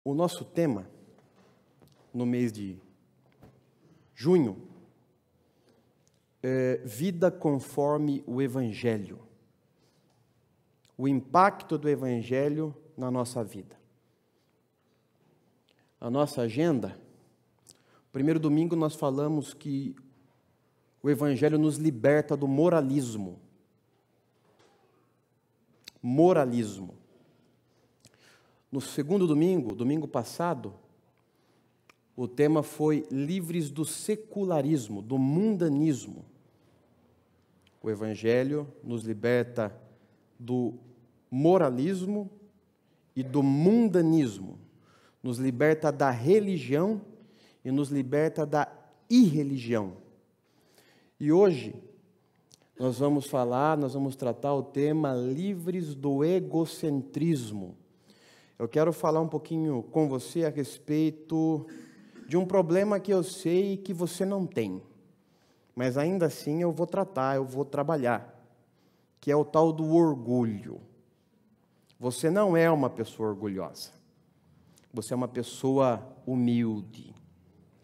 O nosso tema, no mês de junho, é vida conforme o Evangelho. O impacto do Evangelho na nossa vida. A nossa agenda, primeiro domingo nós falamos que o Evangelho nos liberta do moralismo. Moralismo. No segundo domingo, domingo passado, o tema foi livres do secularismo, do mundanismo. O Evangelho nos liberta do moralismo e do mundanismo. Nos liberta da religião e nos liberta da irreligião. E hoje nós vamos tratar o tema livres do egocentrismo. Eu quero falar um pouquinho com você a respeito de um problema que eu sei que você não tem, mas ainda assim eu vou trabalhar, que é o tal do orgulho. Você não é uma pessoa orgulhosa, você é uma pessoa humilde,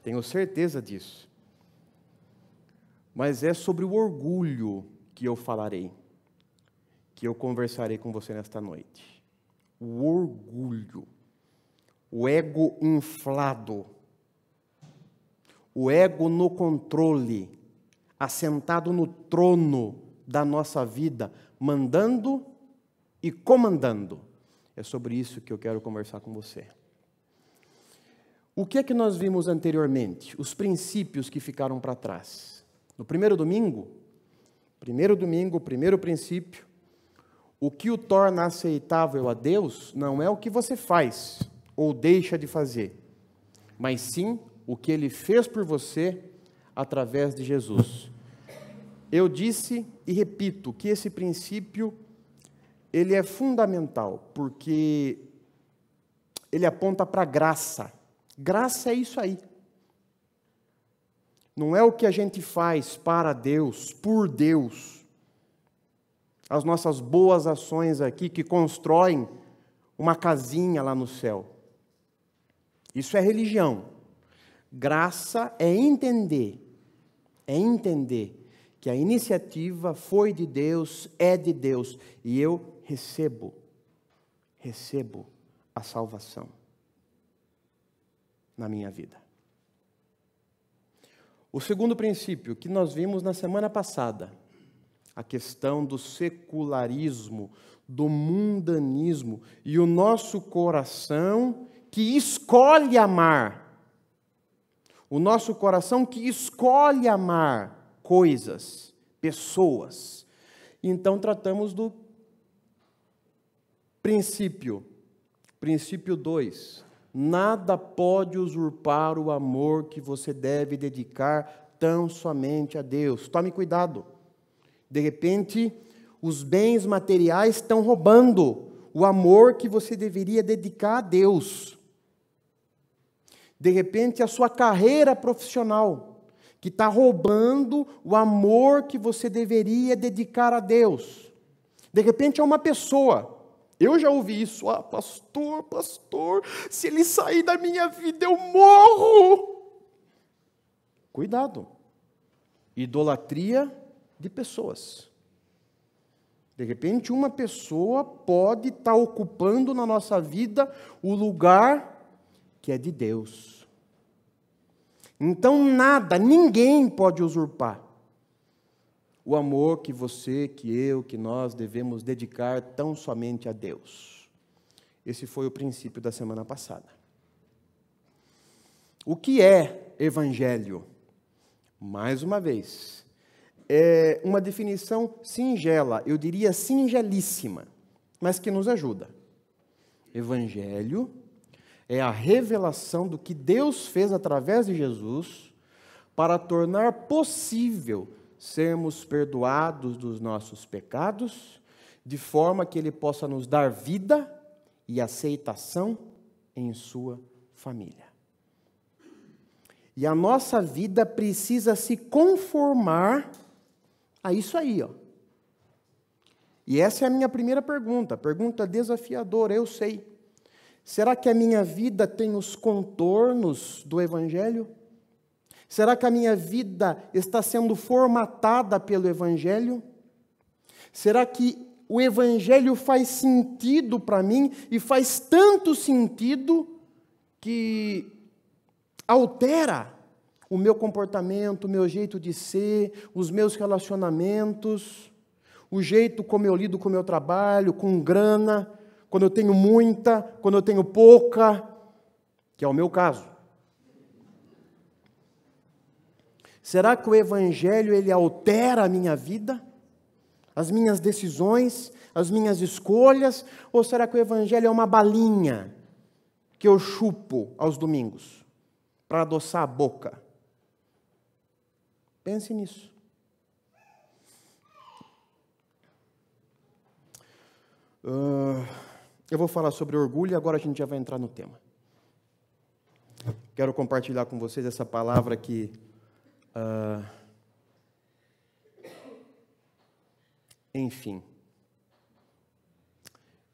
tenho certeza disso. Mas é sobre o orgulho que eu falarei, que eu conversarei com você nesta noite. O orgulho, o ego inflado, o ego no controle, assentado no trono da nossa vida, mandando e comandando. É sobre isso que eu quero conversar com você. O que é que nós vimos anteriormente? Os princípios que ficaram para trás. No primeiro domingo, o primeiro princípio, o que o torna aceitável a Deus não é o que você faz ou deixa de fazer, mas sim o que Ele fez por você através de Jesus. Eu disse e repito que esse princípio ele é fundamental, porque ele aponta para a graça. Graça é isso aí. Não é o que a gente faz para Deus, por Deus. As nossas boas ações aqui que constroem uma casinha lá no céu. Isso é religião. Graça é entender que a iniciativa foi de Deus, é de Deus, e eu recebo a salvação na minha vida. O segundo princípio que nós vimos na semana passada, a questão do secularismo, do mundanismo e o nosso coração que escolhe amar. O nosso coração que escolhe amar coisas, pessoas. Então tratamos do princípio 2. Nada pode usurpar o amor que você deve dedicar tão somente a Deus. Tome cuidado. De repente, os bens materiais estão roubando o amor que você deveria dedicar a Deus. De repente, a sua carreira profissional, que está roubando o amor que você deveria dedicar a Deus. De repente, é uma pessoa. Eu já ouvi isso. Ah, pastor, se ele sair da minha vida, eu morro. Cuidado. Idolatria de pessoas. De repente, uma pessoa pode estar ocupando na nossa vida o lugar que é de Deus. Então, ninguém pode usurpar o amor que você, que eu, que nós devemos dedicar tão somente a Deus. Esse foi o princípio da semana passada. O que é evangelho? Mais uma vez, é uma definição singela, eu diria singelíssima, mas que nos ajuda. Evangelho é a revelação do que Deus fez através de Jesus para tornar possível sermos perdoados dos nossos pecados, de forma que Ele possa nos dar vida e aceitação em sua família. E a nossa vida precisa se conformar a isso aí, ó. E essa é a minha primeira pergunta desafiadora, eu sei. Será que a minha vida tem os contornos do Evangelho? Será que a minha vida está sendo formatada pelo Evangelho? Será que o Evangelho faz sentido para mim e faz tanto sentido que altera o meu comportamento, o meu jeito de ser, os meus relacionamentos, o jeito como eu lido com o meu trabalho, com grana, quando eu tenho muita, quando eu tenho pouca, que é o meu caso. Será que o Evangelho ele altera a minha vida? As minhas decisões, as minhas escolhas? Ou será que o Evangelho é uma balinha que eu chupo aos domingos para adoçar a boca? Pense nisso. Eu vou falar sobre orgulho e agora a gente já vai entrar no tema. Quero compartilhar com vocês essa palavra que enfim,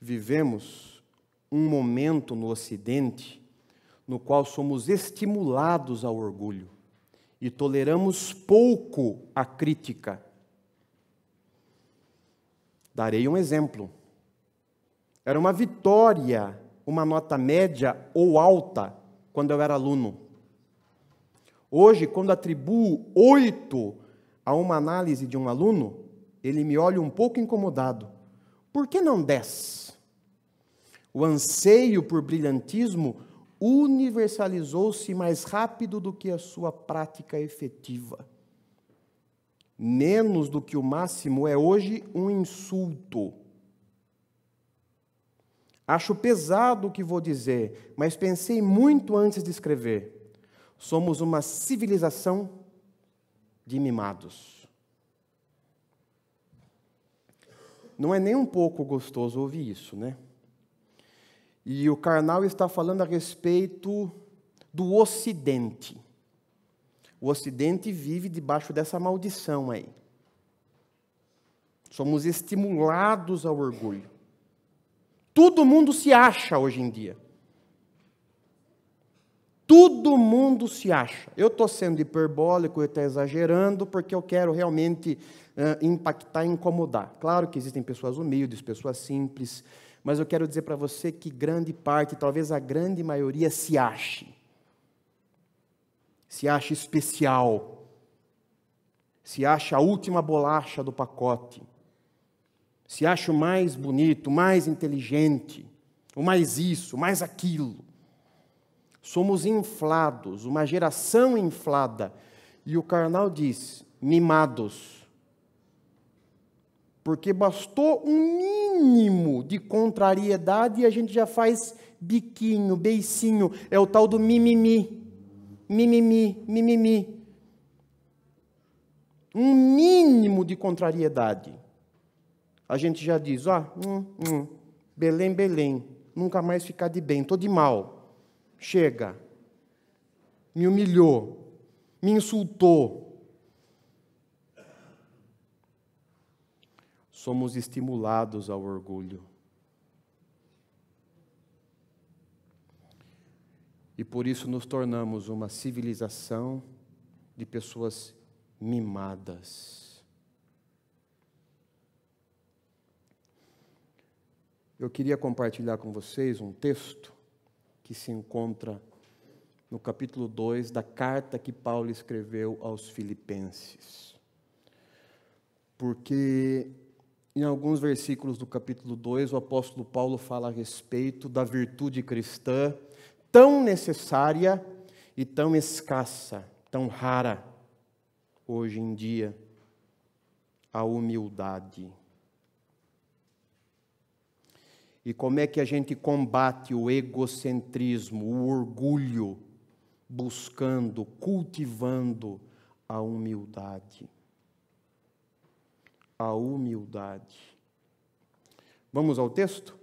vivemos um momento no Ocidente no qual somos estimulados ao orgulho e toleramos pouco a crítica. Darei um exemplo. Era uma vitória, uma nota média ou alta quando eu era aluno. Hoje, quando atribuo 8 a uma análise de um aluno, ele me olha um pouco incomodado. Por que não 10? O anseio por brilhantismo universalizou-se mais rápido do que a sua prática efetiva. Menos do que o máximo é hoje um insulto. Acho pesado o que vou dizer, mas pensei muito antes de escrever. Somos uma civilização de mimados. Não é nem um pouco gostoso ouvir isso, né? E o Karnal está falando a respeito do Ocidente. O Ocidente vive debaixo dessa maldição aí. Somos estimulados ao orgulho. Todo mundo se acha hoje em dia. Todo mundo se acha. Eu estou sendo hiperbólico, eu estou exagerando, porque eu quero realmente impactar e incomodar. Claro que existem pessoas humildes, pessoas simples, mas eu quero dizer para você que grande parte, talvez a grande maioria, se ache especial, se acha a última bolacha do pacote, se acha o mais bonito, o mais inteligente, o mais isso, o mais aquilo. Somos inflados, uma geração inflada. E o Karnal diz, mimados. Porque bastou um mínimo de contrariedade e a gente já faz biquinho, beicinho. É o tal do mimimi. Mimimi, mimimi. Um mínimo de contrariedade. A gente já diz, Belém, Belém. Nunca mais ficar de bem, estou de mal. Chega, me humilhou, me insultou. Somos estimulados ao orgulho. E por isso nos tornamos uma civilização de pessoas mimadas. Eu queria compartilhar com vocês um texto que se encontra no capítulo 2 da carta que Paulo escreveu aos Filipenses. Porque em alguns versículos do capítulo 2, o apóstolo Paulo fala a respeito da virtude cristã tão necessária e tão escassa, tão rara hoje em dia, a humildade. E como é que a gente combate o egocentrismo, o orgulho, buscando, cultivando a humildade? A humildade. Vamos ao texto?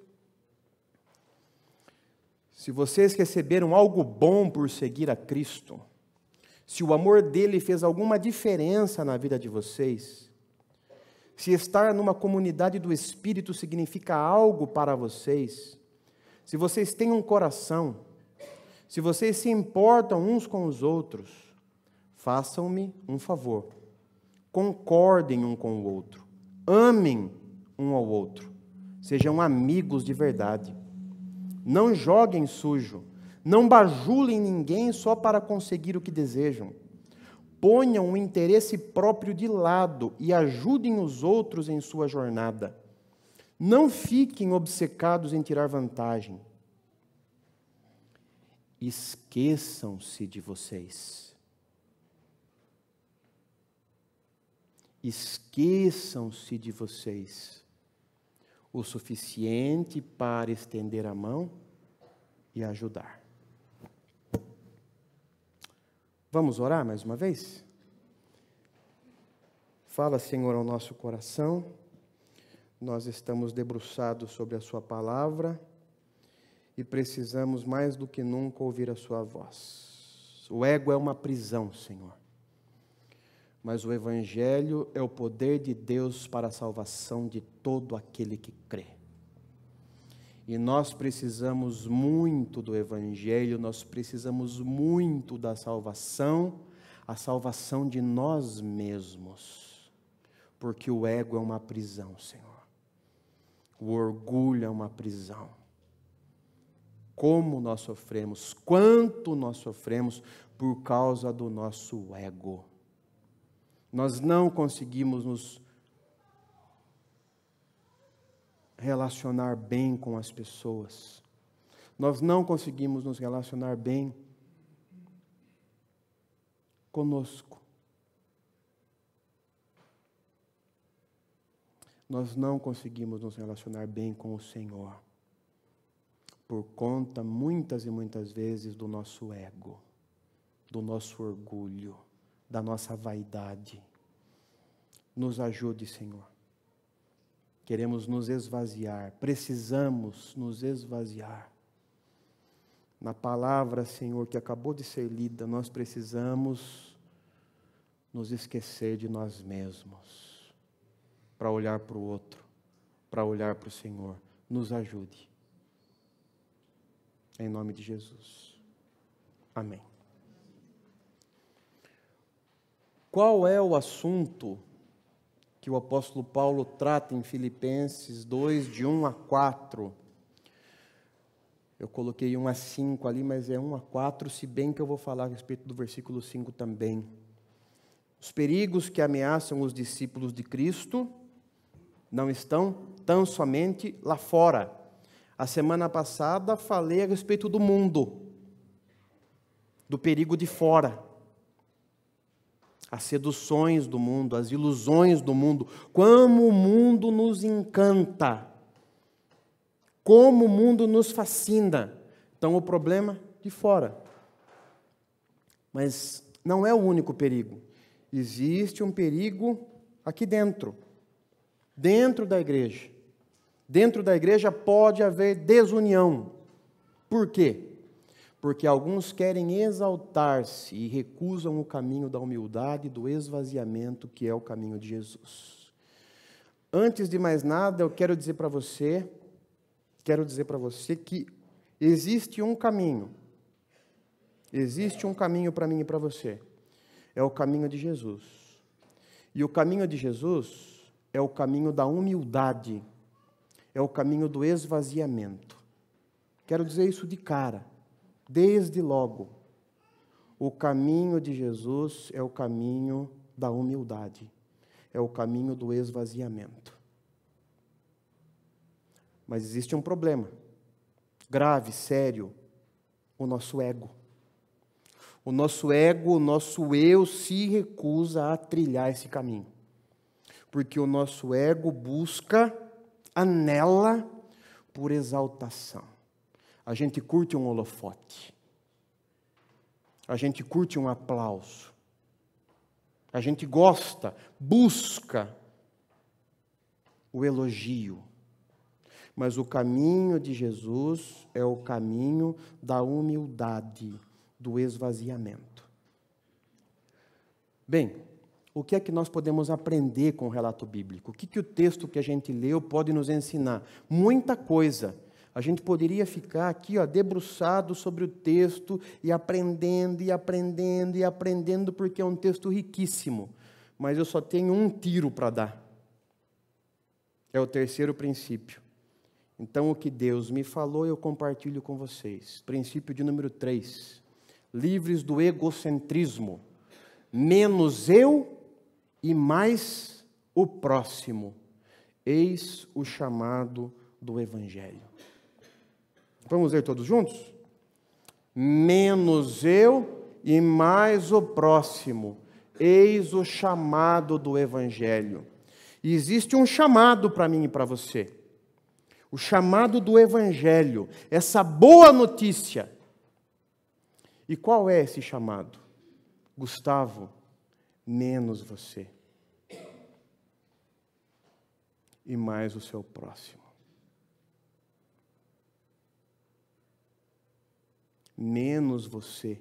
Se vocês receberam algo bom por seguir a Cristo, se o amor dele fez alguma diferença na vida de vocês, se estar numa comunidade do Espírito significa algo para vocês, se vocês têm um coração, se vocês se importam uns com os outros, façam-me um favor. Concordem um com o outro. Amem um ao outro. Sejam amigos de verdade. Não joguem sujo. Não bajulem ninguém só para conseguir o que desejam. Ponham o interesse próprio de lado e ajudem os outros em sua jornada. Não fiquem obcecados em tirar vantagem. Esqueçam-se de vocês. Esqueçam-se de vocês o suficiente para estender a mão e ajudar. Vamos orar mais uma vez? Fala, Senhor, ao nosso coração. Nós estamos debruçados sobre a sua palavra e precisamos mais do que nunca ouvir a sua voz. O ego é uma prisão, Senhor. Mas o Evangelho é o poder de Deus para a salvação de todo aquele que crê. E nós precisamos muito do Evangelho, nós precisamos muito da salvação, a salvação de nós mesmos. Porque o ego é uma prisão, Senhor. O orgulho é uma prisão. Como nós sofremos, quanto nós sofremos por causa do nosso ego. Nós não conseguimos nos relacionar bem com as pessoas. Nós não conseguimos nos relacionar bem conosco. Nós não conseguimos nos relacionar bem com o Senhor, por conta, muitas e muitas vezes, do nosso ego, do nosso orgulho, da nossa vaidade. Nos ajude, Senhor. Queremos nos esvaziar, precisamos nos esvaziar. Na palavra, Senhor, que acabou de ser lida, nós precisamos nos esquecer de nós mesmos, para olhar para o outro, para olhar para o Senhor. Nos ajude. Em nome de Jesus. Amém. Qual é o assunto que o apóstolo Paulo trata em Filipenses 2, de 1 a 4? Eu coloquei 1 a 5 ali, mas é 1 a 4, se bem que eu vou falar a respeito do versículo 5 também. Os perigos que ameaçam os discípulos de Cristo não estão tão somente lá fora. A semana passada falei a respeito do mundo, do perigo de fora. As seduções do mundo, as ilusões do mundo, como o mundo nos encanta, como o mundo nos fascina. Então, o problema de fora. Mas não é o único perigo. Existe um perigo aqui dentro da igreja. Dentro da igreja pode haver desunião. Por quê? Porque alguns querem exaltar-se e recusam o caminho da humildade e do esvaziamento, que é o caminho de Jesus. Antes de mais nada, eu quero dizer para você que existe um caminho. Existe um caminho para mim e para você. É o caminho de Jesus. E o caminho de Jesus é o caminho da humildade. É o caminho do esvaziamento. Quero dizer isso de cara. Desde logo, o caminho de Jesus é o caminho da humildade, é o caminho do esvaziamento. Mas existe um problema grave, sério, o nosso ego. O nosso ego, o nosso eu se recusa a trilhar esse caminho. Porque o nosso ego anela por exaltação. A gente curte um holofote. A gente curte um aplauso. A gente gosta, busca o elogio. Mas o caminho de Jesus é o caminho da humildade, do esvaziamento. Bem, o que é que nós podemos aprender com o relato bíblico? O que o texto que a gente leu pode nos ensinar? Muita coisa. A gente poderia ficar aqui, ó, debruçado sobre o texto e aprendendo, e aprendendo, e aprendendo, porque é um texto riquíssimo. Mas eu só tenho um tiro para dar. É o terceiro princípio. Então, o que Deus me falou, eu compartilho com vocês. Princípio de número 3. Livres do egocentrismo. Menos eu e mais o próximo. Eis o chamado do Evangelho. Vamos ler todos juntos? Menos eu e mais o próximo. Eis o chamado do Evangelho. E existe um chamado para mim e para você. O chamado do Evangelho. Essa boa notícia. E qual é esse chamado? Gustavo, menos você. E mais o seu próximo. Menos você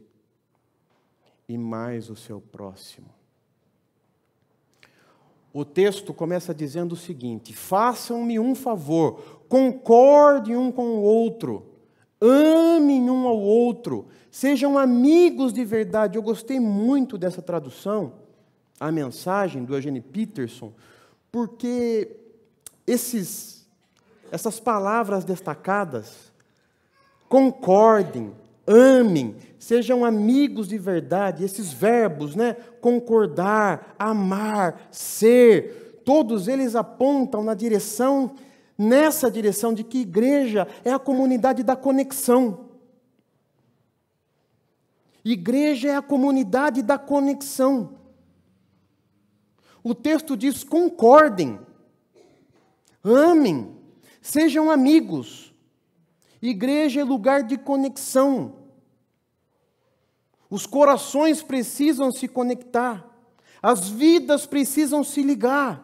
e mais o seu próximo. O texto começa dizendo o seguinte: façam-me um favor, concordem um com o outro, amem um ao outro, sejam amigos de verdade. Eu gostei muito dessa tradução, a mensagem do Eugene Peterson, porque essas palavras destacadas, concordem, amem, sejam amigos de verdade, esses verbos, né? Concordar, amar, ser, todos eles apontam nessa direção de que igreja é a comunidade da conexão. Igreja é a comunidade da conexão. O texto diz: concordem, amem, sejam amigos. Igreja é lugar de conexão. Os corações precisam se conectar. As vidas precisam se ligar.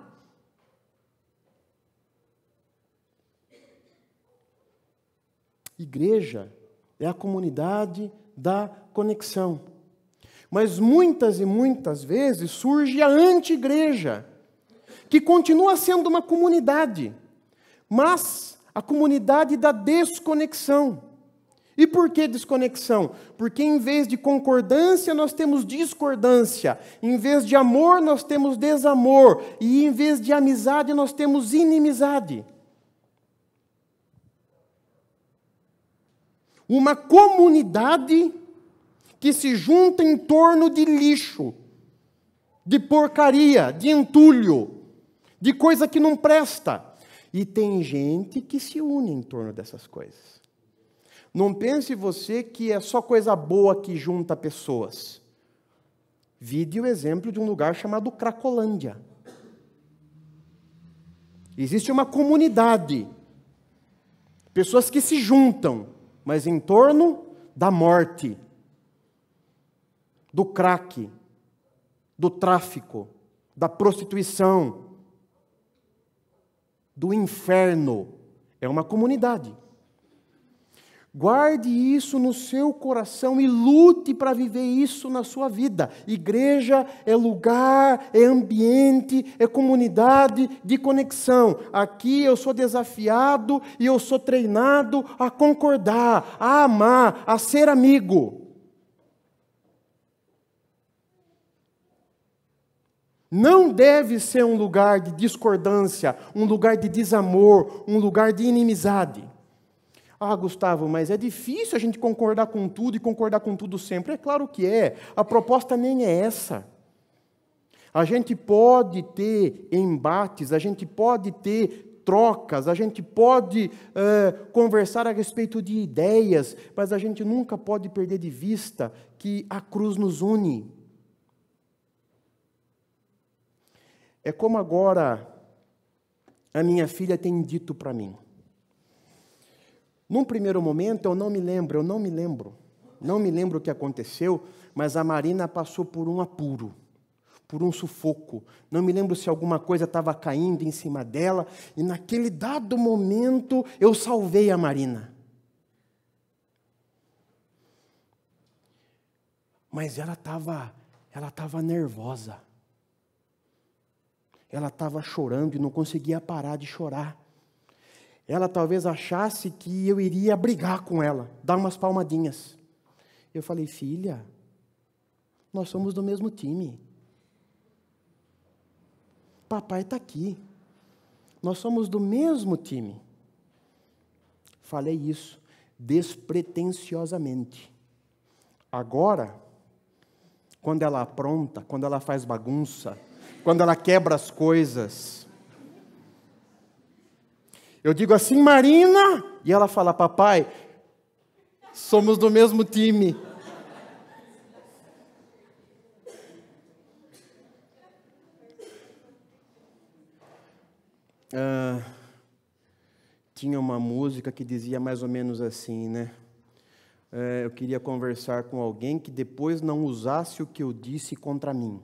Igreja é a comunidade da conexão. Mas muitas e muitas vezes surge a anti-igreja, que continua sendo uma comunidade, mas a comunidade da desconexão. E por que desconexão? Porque em vez de concordância, nós temos discordância. Em vez de amor, nós temos desamor. E em vez de amizade, nós temos inimizade. Uma comunidade que se junta em torno de lixo, de porcaria, de entulho, de coisa que não presta. E tem gente que se une em torno dessas coisas. Não pense você que é só coisa boa que junta pessoas. Vide o exemplo de um lugar chamado Cracolândia. Existe uma comunidade, pessoas que se juntam, mas em torno da morte, do crack, do tráfico, da prostituição, do inferno. É uma comunidade. Guarde isso no seu coração e lute para viver isso na sua vida. Igreja é lugar, é ambiente, é comunidade de conexão. Aqui eu sou desafiado e eu sou treinado a concordar, a amar, a ser amigo. Não deve ser um lugar de discordância, um lugar de desamor, um lugar de inimizade. Ah, Gustavo, mas é difícil a gente concordar com tudo e concordar com tudo sempre. É claro que é. A proposta nem é essa. A gente pode ter embates, a gente pode ter trocas, a gente pode conversar a respeito de ideias, mas a gente nunca pode perder de vista que a cruz nos une. É como agora a minha filha tem dito para mim. Num primeiro momento, eu não me lembro o que aconteceu, mas a Marina passou por um apuro, por um sufoco. Não me lembro se alguma coisa estava caindo em cima dela, e naquele dado momento, eu salvei a Marina. Mas ela estava nervosa. Ela estava chorando e não conseguia parar de chorar. ela talvez achasse que eu iria brigar com ela, dar umas palmadinhas. Eu falei, filha, nós somos do mesmo time. Papai está aqui. Nós somos do mesmo time. Falei isso despretensiosamente. Agora, quando ela apronta, quando ela faz bagunça, quando ela quebra as coisas, eu digo assim, Marina, e ela fala, papai, somos do mesmo time. Tinha uma música que dizia mais ou menos assim, né? Eu queria conversar com alguém que depois não usasse o que eu disse contra mim.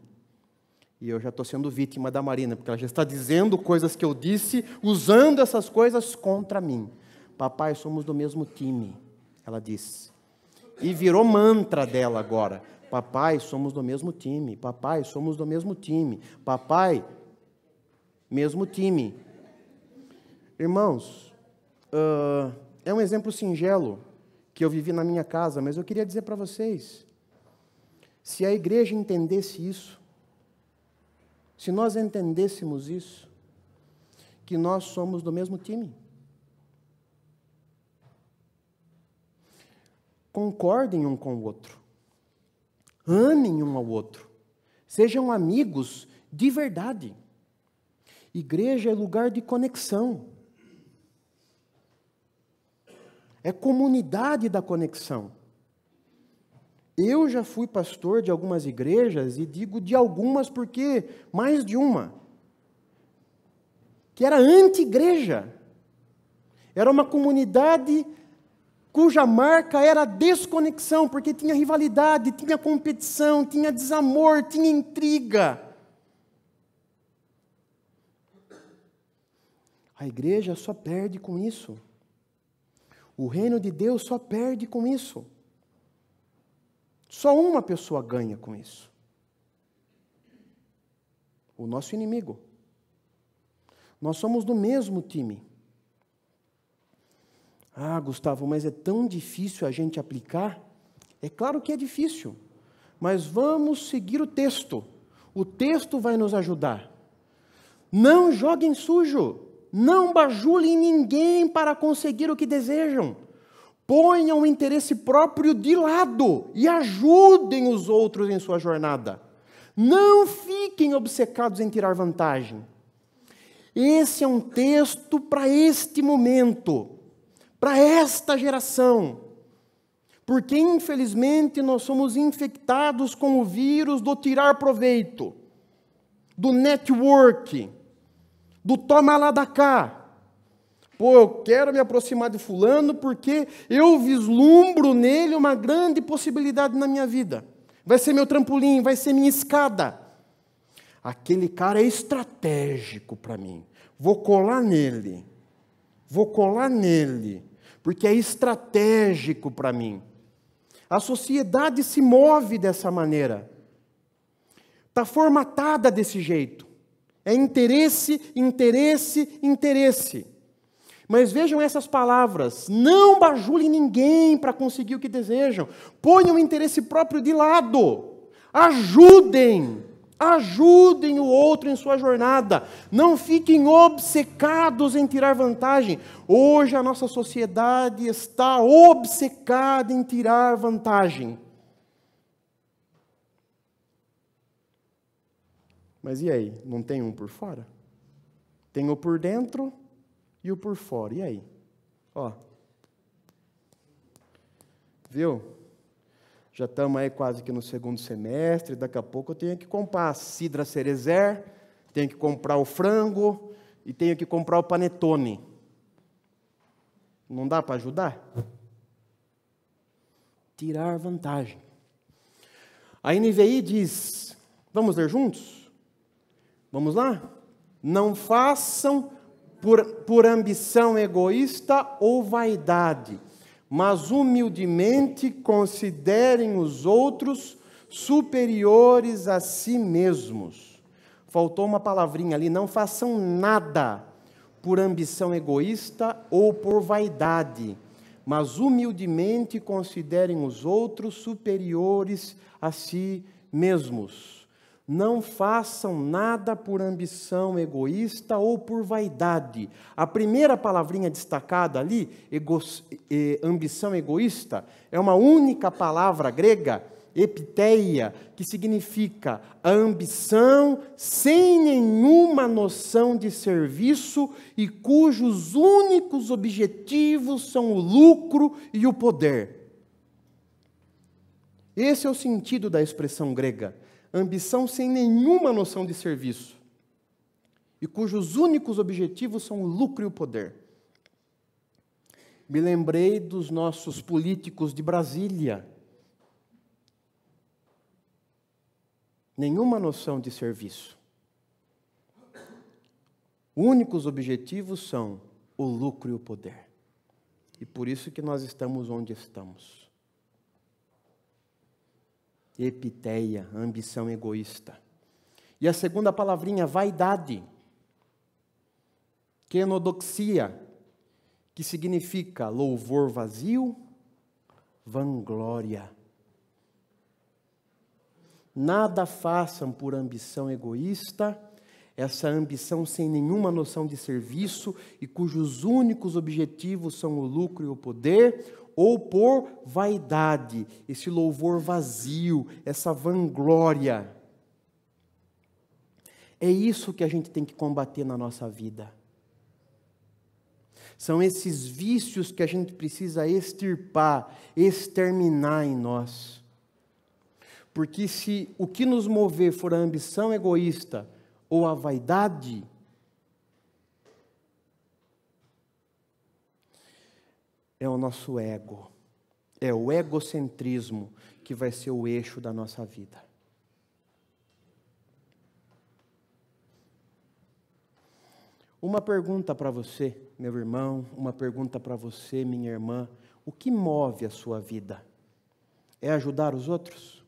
E eu já estou sendo vítima da Marina, porque ela já está dizendo coisas que eu disse, usando essas coisas contra mim. Papai, somos do mesmo time, ela disse. E virou mantra dela agora. Papai, somos do mesmo time. Papai, somos do mesmo time. Papai, mesmo time. Irmãos, é um exemplo singelo que eu vivi na minha casa, mas eu queria dizer para vocês, se a igreja entendesse isso, se nós entendêssemos isso, que nós somos do mesmo time. Concordem um com o outro. Amem um ao outro. Sejam amigos de verdade. Igreja é lugar de conexão. É comunidade da conexão. Eu já fui pastor de algumas igrejas, e digo de algumas porque mais de uma, que era anti-igreja. Era uma comunidade cuja marca era a desconexão, porque tinha rivalidade, tinha competição, tinha desamor, tinha intriga. A igreja só perde com isso. O reino de Deus só perde com isso. Só uma pessoa ganha com isso. O nosso inimigo. Nós somos do mesmo time. Ah, Gustavo, mas é tão difícil a gente aplicar? É claro que é difícil. Mas vamos seguir o texto. O texto vai nos ajudar. Não joguem sujo. Não bajulem ninguém para conseguir o que desejam. Ponham o interesse próprio de lado e ajudem os outros em sua jornada. Não fiquem obcecados em tirar vantagem. Esse é um texto para este momento, para esta geração. Porque, infelizmente, nós somos infectados com o vírus do tirar proveito, do network, do toma lá da cá. Pô, eu quero me aproximar de fulano porque eu vislumbro nele uma grande possibilidade na minha vida. Vai ser meu trampolim, vai ser minha escada. Aquele cara é estratégico para mim. Vou colar nele. Porque é estratégico para mim. A sociedade se move dessa maneira. Está formatada desse jeito. É interesse, interesse, interesse. Mas vejam essas palavras. Não bajulem ninguém para conseguir o que desejam. Ponham o interesse próprio de lado. Ajudem o outro em sua jornada. Não fiquem obcecados em tirar vantagem. Hoje a nossa sociedade está obcecada em tirar vantagem. Mas e aí? Não tem um por fora? Tem o por dentro e o por fora. E aí? Ó. Viu? Já estamos aí quase que no segundo semestre. Daqui a pouco eu tenho que comprar a cidra cerezer, tenho que comprar o frango e tenho que comprar o panetone. Não dá para ajudar? Tirar vantagem. A NVI diz, vamos ler juntos? Vamos lá? Não façam por ambição egoísta ou vaidade, mas humildemente considerem os outros superiores a si mesmos. Faltou uma palavrinha ali, não façam nada por ambição egoísta ou por vaidade, mas humildemente considerem os outros superiores a si mesmos. Não façam nada por ambição egoísta ou por vaidade. A primeira palavrinha destacada ali, ambição egoísta, é uma única palavra grega, epiteia, que significa a ambição sem nenhuma noção de serviço e cujos únicos objetivos são o lucro e o poder. Esse é o sentido da expressão grega. Ambição sem nenhuma noção de serviço e cujos únicos objetivos são o lucro e o poder. Me lembrei dos nossos políticos de Brasília. Nenhuma noção de serviço. Únicos objetivos são o lucro e o poder. E por isso que nós estamos onde estamos. Epiteia, ambição egoísta. E a segunda palavrinha, vaidade. Quenodoxia, que significa louvor vazio, vanglória. Nada façam por ambição egoísta, essa ambição sem nenhuma noção de serviço e cujos únicos objetivos são o lucro e o poder, ou por vaidade, esse louvor vazio, essa vanglória. É isso que a gente tem que combater na nossa vida. São esses vícios que a gente precisa extirpar, exterminar em nós. Porque se o que nos mover for a ambição egoísta ou a vaidade, é o nosso ego, é o egocentrismo que vai ser o eixo da nossa vida. Uma pergunta para você, meu irmão, uma pergunta para você, minha irmã: o que move a sua vida? É ajudar os outros?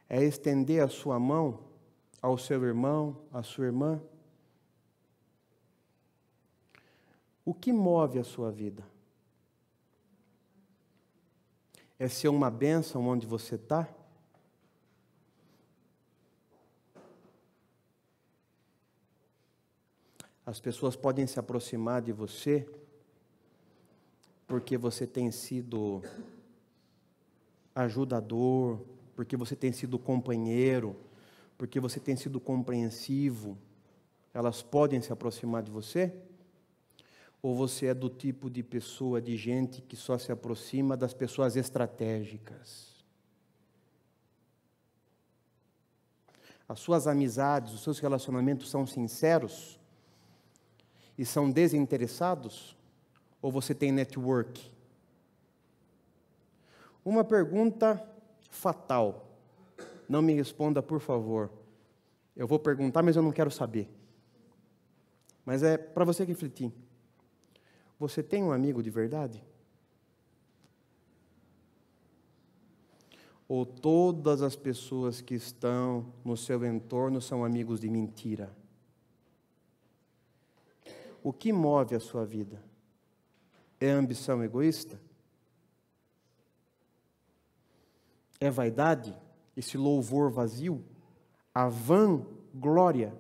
É estender a sua mão ao seu irmão, à sua irmã? O que move a sua vida? É ser uma bênção onde você está? As pessoas podem se aproximar de você porque você tem sido ajudador, porque você tem sido companheiro, porque você tem sido compreensivo. Elas podem se aproximar de você? Ou você é do tipo de pessoa, de gente que só se aproxima das pessoas estratégicas? As suas amizades, os seus relacionamentos são sinceros? E são desinteressados? Ou você tem network? Uma pergunta fatal. Não me responda, por favor. Eu vou perguntar, mas eu não quero saber. Mas é para você refletir. Você tem um amigo de verdade? Ou todas as pessoas que estão no seu entorno são amigos de mentira? O que move a sua vida? É ambição egoísta? É vaidade? Esse louvor vazio? A vanglória?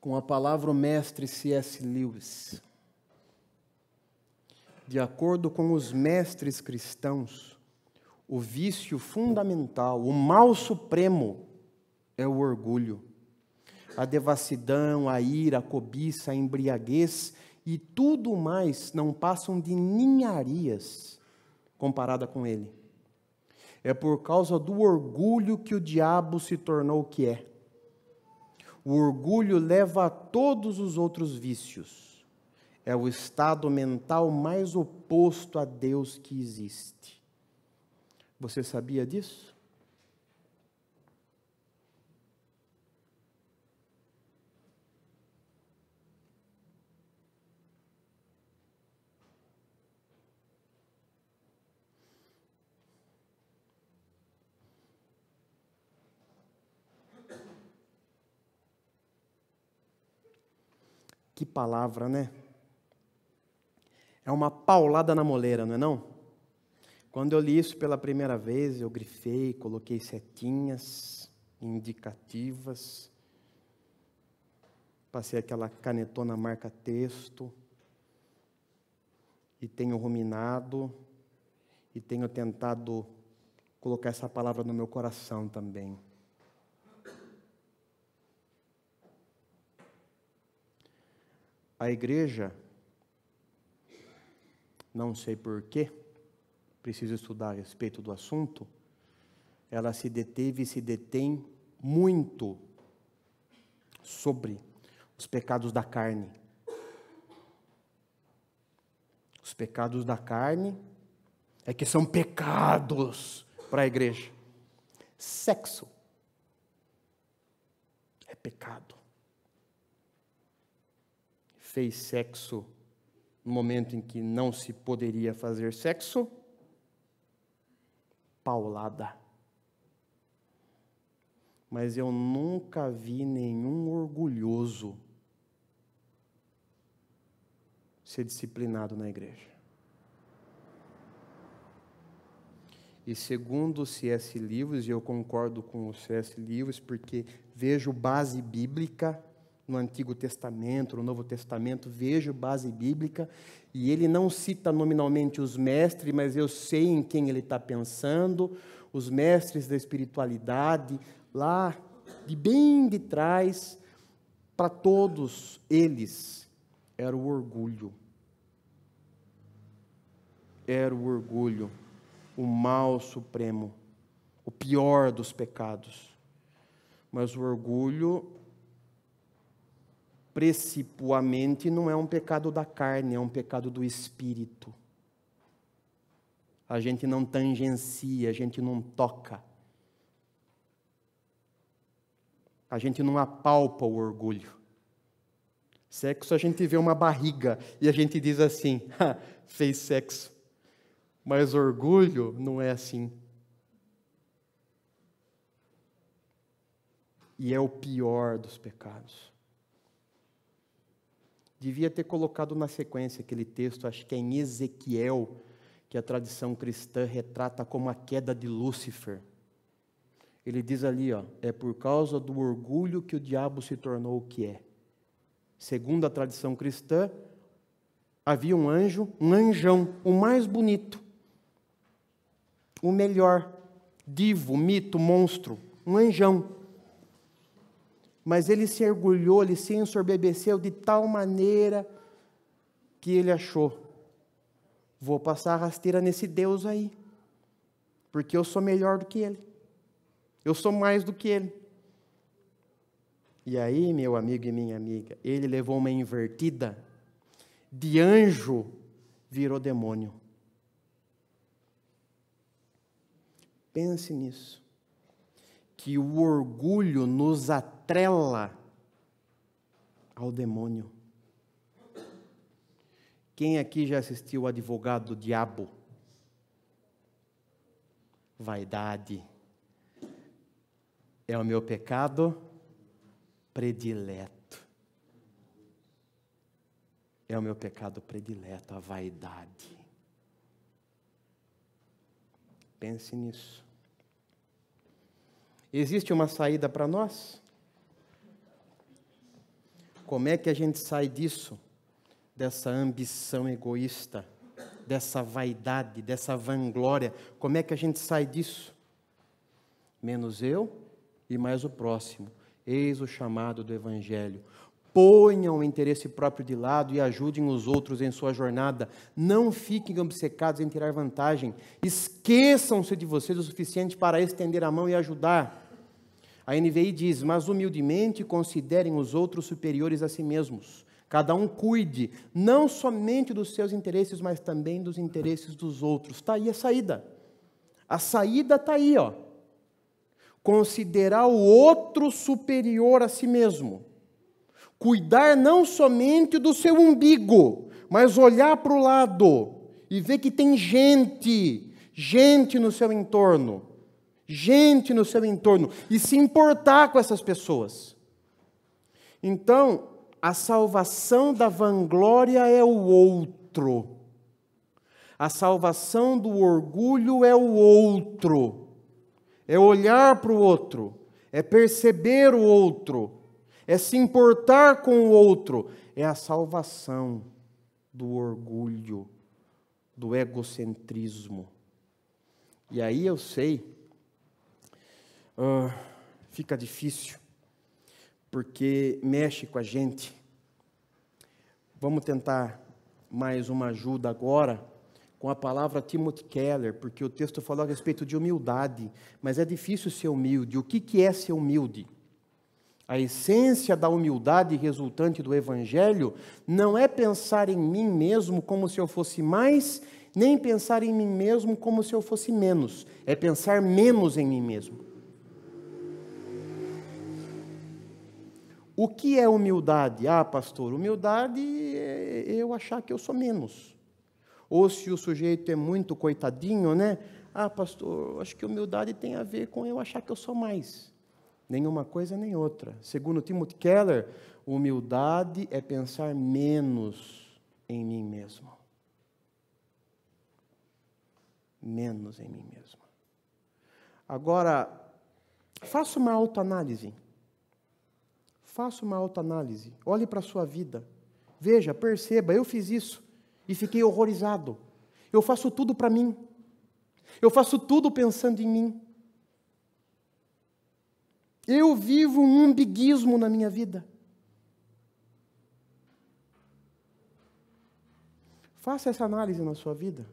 Com a palavra o mestre C.S. Lewis, de acordo com os mestres cristãos, o vício fundamental, o mal supremo, é o orgulho. A devassidão, a ira, a cobiça, a embriaguez e tudo mais não passam de ninharias comparada com ele. É por causa do orgulho que o diabo se tornou o que é. O orgulho leva a todos os outros vícios. É o estado mental mais oposto a Deus que existe. Você sabia disso? Que palavra, né? É uma paulada na moleira, não é não? Quando eu li isso pela primeira vez, eu grifei, coloquei setinhas indicativas, passei aquela canetona marca-texto, e tenho ruminado, e tenho tentado colocar essa palavra no meu coração também. A igreja, não sei porquê, preciso estudar a respeito do assunto, ela se deteve e se detém muito sobre os pecados da carne. Os pecados da carne é que são pecados para a igreja. Sexo é pecado. Fez sexo no momento em que não se poderia fazer sexo, paulada. Mas eu nunca vi nenhum orgulhoso ser disciplinado na igreja. E segundo o C.S. Lewis, e eu concordo com o C.S. Lewis, porque vejo base bíblica no Antigo Testamento, no Novo Testamento, vejo base bíblica, e ele não cita nominalmente os mestres, mas eu sei em quem ele está pensando, os mestres da espiritualidade, lá de bem de trás, para todos eles, era o orgulho. Era o orgulho, o mal supremo, o pior dos pecados. Mas o orgulho, precipuamente, não é um pecado da carne, é um pecado do espírito. A gente não tangencia, a gente não toca. A gente não apalpa o orgulho. Sexo, a gente vê uma barriga e a gente diz assim, fez sexo. Mas orgulho não é assim. E é o pior dos pecados. Devia ter colocado na sequência aquele texto, acho que é em Ezequiel, que a tradição cristã retrata como a queda de Lúcifer. Ele diz ali, é por causa do orgulho que o diabo se tornou o que é. Segundo a tradição cristã, havia um anjo, um anjão, o mais bonito, o melhor, divo, mito, monstro, um anjão. Mas ele se orgulhou, ele se ensoberbeceu de tal maneira que ele achou, vou passar a rasteira nesse Deus aí, porque eu sou melhor do que ele, eu sou mais do que ele. E aí, meu amigo e minha amiga, ele levou uma invertida, de anjo virou demônio. Pense nisso, que o orgulho nos atrela ao demônio. Quem aqui já assistiu o Advogado do Diabo? Vaidade é o meu pecado predileto. É o meu pecado predileto, a vaidade. Pense nisso. Existe uma saída para nós? Como é que a gente sai disso? Dessa ambição egoísta, dessa vaidade, dessa vanglória. Como é que a gente sai disso? Menos eu e mais o próximo. Eis o chamado do Evangelho. Ponham o interesse próprio de lado e ajudem os outros em sua jornada. Não fiquem obcecados em tirar vantagem. Esqueçam-se de vocês o suficiente para estender a mão e ajudar. A NVI diz, mas humildemente considerem os outros superiores a si mesmos. Cada um cuide, não somente dos seus interesses, mas também dos interesses dos outros. Está aí a saída. A saída está aí, Considerar o outro superior a si mesmo. Cuidar não somente do seu umbigo, mas olhar para o lado e ver que tem gente no seu entorno. Gente no seu entorno. E se importar com essas pessoas. Então, A salvação da vanglória é o outro. A salvação do orgulho é o outro. É olhar para o outro. É perceber o outro. É se importar com o outro. É a salvação do orgulho, do egocentrismo. E aí eu sei, fica difícil, porque mexe com a gente. Vamos tentar mais uma ajuda agora, com a palavra Timothy Keller, porque o texto falou a respeito de humildade, mas é difícil ser humilde. O que é ser humilde? A essência da humildade resultante do Evangelho não é pensar em mim mesmo como se eu fosse mais, nem pensar em mim mesmo como se eu fosse menos. É pensar menos em mim mesmo. O que é humildade? Ah, pastor, humildade é eu achar que eu sou menos. Ou se o sujeito é muito coitadinho, né? Ah, pastor, acho que humildade tem a ver com eu achar que eu sou mais. Nenhuma coisa nem outra. Segundo Timothy Keller, humildade é pensar menos em mim mesmo. Menos em mim mesmo. Agora, faça uma autoanálise. Faça uma autoanálise. Olhe para a sua vida. Veja, perceba, eu fiz isso e fiquei horrorizado. Eu faço tudo para mim. Eu faço tudo pensando em mim. Eu vivo um umbiguismo na minha vida. Faça essa análise na sua vida.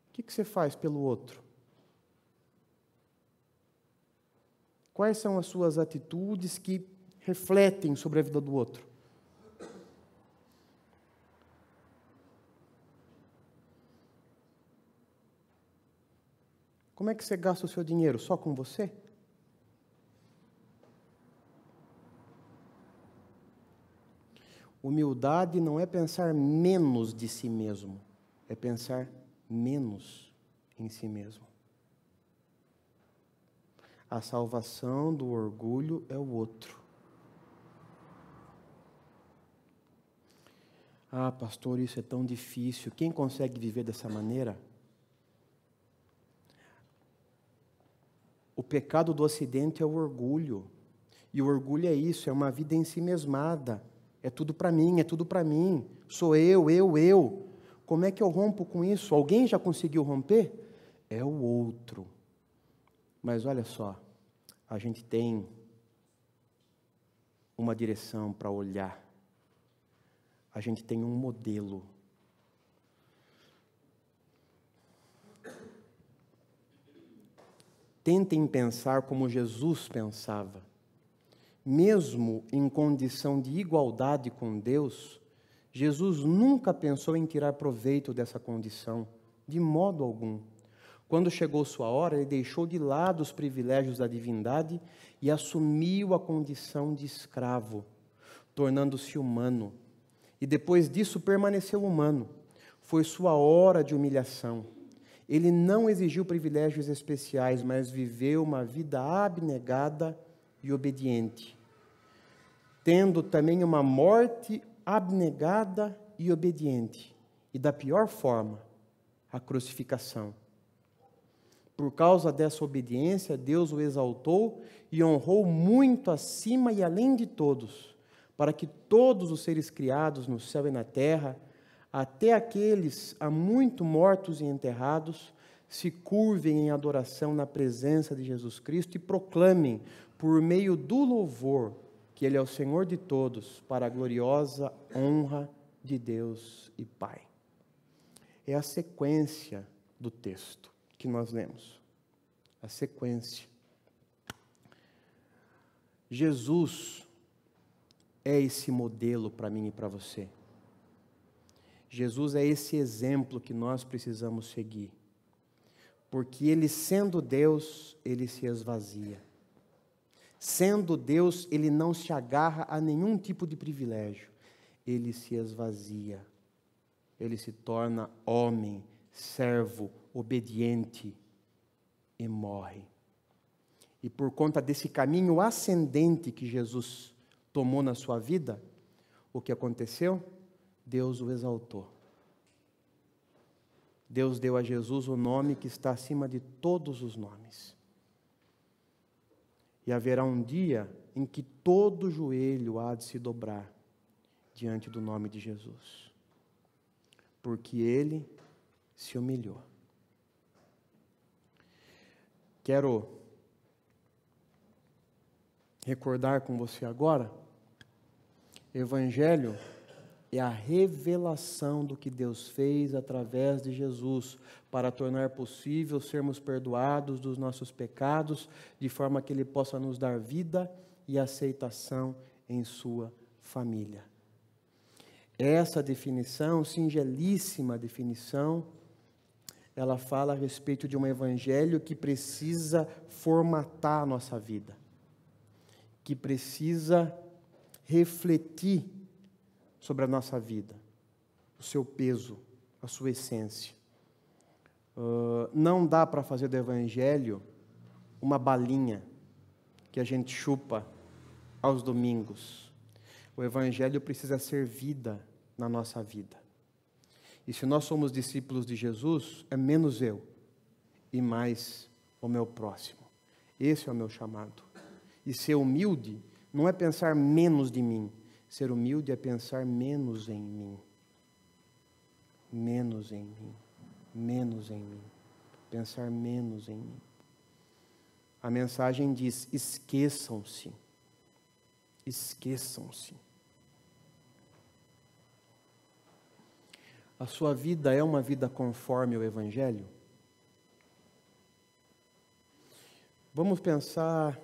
O que você faz pelo outro? Quais são as suas atitudes que refletem sobre a vida do outro? Como é que você gasta o seu dinheiro? Só com você? Humildade não é pensar menos de si mesmo, é pensar menos em si mesmo. A salvação do orgulho é o outro. Ah, pastor, isso é tão difícil. Quem consegue viver dessa maneira? O pecado do Ocidente é o orgulho. E o orgulho é isso, é uma vida em si mesmada. É tudo para mim, é tudo para mim. Sou eu. Como é que eu rompo com isso? Alguém já conseguiu romper? É o outro. Mas olha só, a gente tem uma direção para olhar. A gente tem um modelo. Tentem pensar como Jesus pensava. Mesmo em condição de igualdade com Deus, Jesus nunca pensou em tirar proveito dessa condição, de modo algum. Quando chegou sua hora, ele deixou de lado os privilégios da divindade e assumiu a condição de escravo, tornando-se humano. E depois disso permaneceu humano. Foi sua hora de humilhação. Ele não exigiu privilégios especiais, mas viveu uma vida abnegada e obediente, tendo também uma morte abnegada e obediente, e da pior forma, a crucificação. Por causa dessa obediência, Deus o exaltou e honrou muito acima e além de todos, para que todos os seres criados no céu e na terra, até aqueles há muito mortos e enterrados, se curvem em adoração na presença de Jesus Cristo e proclamem, por meio do louvor, que Ele é o Senhor de todos, para a gloriosa honra de Deus e Pai. É a sequência do texto que nós lemos. A sequência. Jesus é esse modelo para mim e para você. Jesus é esse exemplo que nós precisamos seguir. Porque Ele, sendo Deus, Ele se esvazia. Sendo Deus, Ele não se agarra a nenhum tipo de privilégio. Ele se esvazia. Ele se torna homem, servo, obediente e morre. E por conta desse caminho ascendente que Jesus tomou na sua vida, o que aconteceu? Deus o exaltou. Deus deu a Jesus o nome que está acima de todos os nomes. E haverá um dia em que todo joelho há de se dobrar diante do nome de Jesus. Porque Ele se humilhou. Quero recordar com você agora, Evangelho é a revelação do que Deus fez através de Jesus para tornar possível sermos perdoados dos nossos pecados, de forma que Ele possa nos dar vida e aceitação em sua família. Essa definição, singelíssima definição, ela fala a respeito de um evangelho que precisa formatar a nossa vida, que precisa refletir sobre a nossa vida, o seu peso, a sua essência. Não dá para fazer do evangelho uma balinha que a gente chupa aos domingos. O evangelho precisa ser vida na nossa vida. E se nós somos discípulos de Jesus, é menos eu e mais o meu próximo. Esse é o meu chamado. E ser humilde não é pensar menos de mim. Ser humilde é pensar menos em mim. Menos em mim. Menos em mim. Pensar menos em mim. A mensagem diz: esqueçam-se. Esqueçam-se. A sua vida é uma vida conforme o Evangelho? Vamos pensar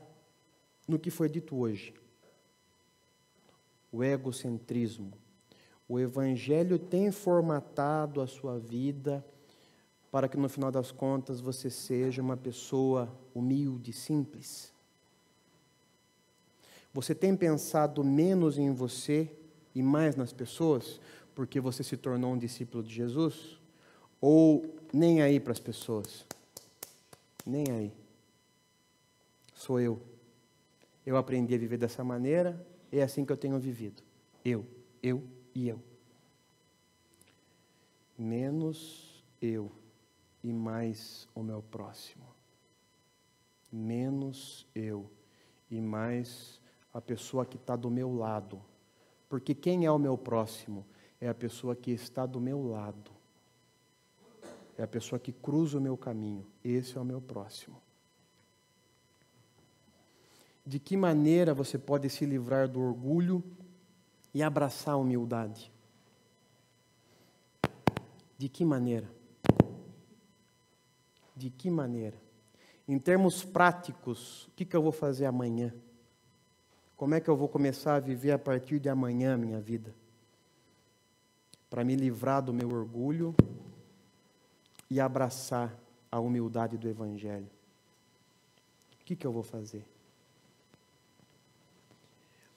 no que foi dito hoje. O egocentrismo. O Evangelho tem formatado a sua vida para que no final das contas você seja uma pessoa humilde, simples. Você tem pensado menos em você e mais nas pessoas porque você se tornou um discípulo de Jesus? Ou nem aí para as pessoas? Nem aí. Sou eu. Eu aprendi a viver dessa maneira, é assim que eu tenho vivido. Eu e eu. Menos eu e mais o meu próximo. Menos eu e mais a pessoa que está do meu lado. Porque quem é o meu próximo? É a pessoa que está do meu lado. É a pessoa que cruza o meu caminho. Esse é o meu próximo. De que maneira você pode se livrar do orgulho e abraçar a humildade? De que maneira? De que maneira? Em termos práticos, o que eu vou fazer amanhã? Como é que eu vou começar a viver a partir de amanhã a minha vida? Para me livrar do meu orgulho e abraçar a humildade do Evangelho. O que eu vou fazer?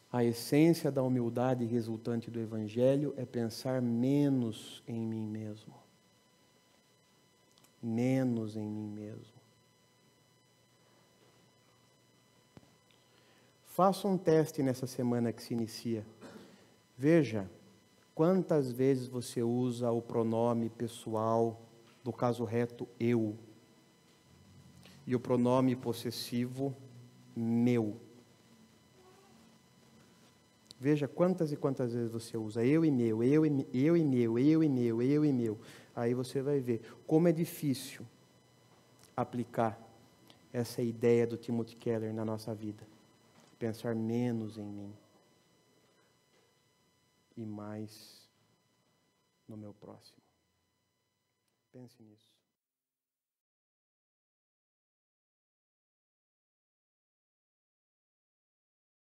A essência da humildade resultante do Evangelho é pensar menos em mim mesmo. Menos em mim mesmo. Faça um teste nessa semana que se inicia. Veja quantas vezes você usa o pronome pessoal, do caso reto, eu. E o pronome possessivo, meu. Veja quantas e quantas vezes você usa eu e meu, eu e meu, eu e meu, eu e meu. Aí você vai ver como é difícil aplicar essa ideia do Timothy Keller na nossa vida. Pensar menos em mim e mais no meu próximo. Pense nisso.